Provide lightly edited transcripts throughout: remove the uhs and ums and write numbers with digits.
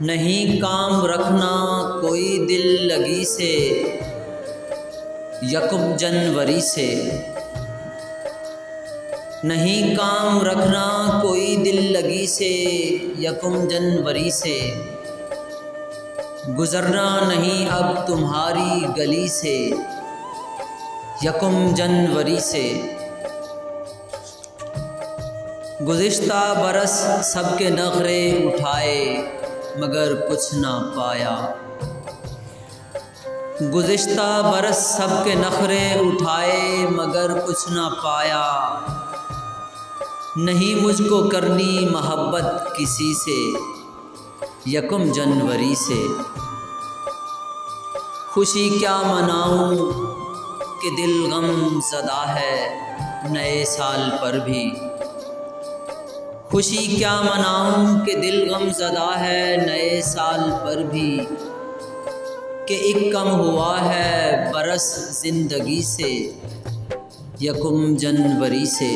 नहीं काम रखना कोई दिल लगी से यकम जनवरी से। नहीं काम रखना कोई दिल लगी से यकम जनवरी से। गुज़रना नहीं अब तुम्हारी गली से यकम जनवरी से। गुज़िश्ता बरस सबके नखरे उठाए मगर कुछ ना पाया। गुज़िश्ता बरस सबके नखरे उठाए मगर कुछ ना पाया। नहीं मुझको करनी मोहब्बत किसी से यकम जनवरी से। खुशी क्या मनाऊं कि दिल गम ज़दा है नए साल पर भी। खुशी क्या मनाऊं कि दिल गम ज़दा है नए साल पर भी। कि एक कम हुआ है बरस ज़िंदगी से यकम जनवरी से।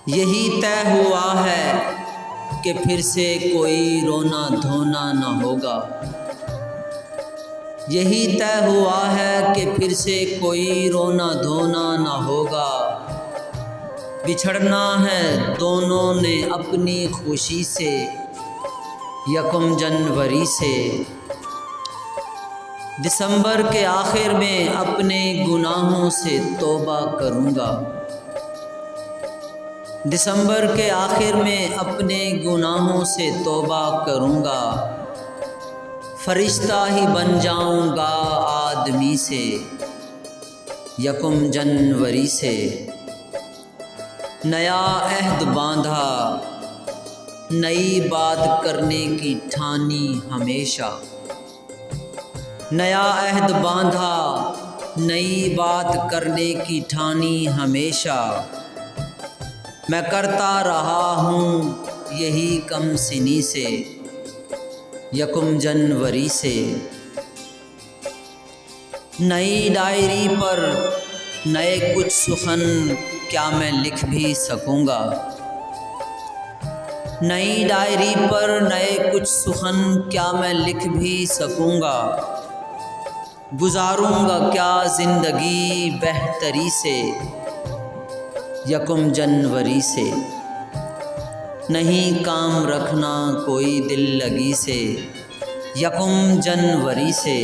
यही तय हुआ है कि फिर से कोई रोना धोना न होगा। यही तय हुआ है कि फिर से कोई रोना धोना न होगा। बिछड़ना है दोनों ने अपनी खुशी से यकम जनवरी से। दिसंबर के आखिर में अपने गुनाहों से तौबा करूँगा। दिसंबर के आखिर में अपने गुनाहों से तौबा करूँगा। फरिश्ता ही बन जाऊँगा आदमी से यकम जनवरी से। नया अहद बांधा नई बात करने की ठानी हमेशा। नया अहद बांधा नई बात करने की ठानी हमेशा। मैं करता रहा हूँ यही कम सिनी से यकम जनवरी से। नई डायरी पर नए कुछ सुखन क्या मैं लिख भी सकूँगा। नई डायरी पर नए कुछ सुखन क्या मैं लिख भी सकूँगा। गुजारूँगा क्या ज़िंदगी बेहतरी से यकम जनवरी से। नहीं काम रखना कोई दिल लगी से यकम जनवरी से।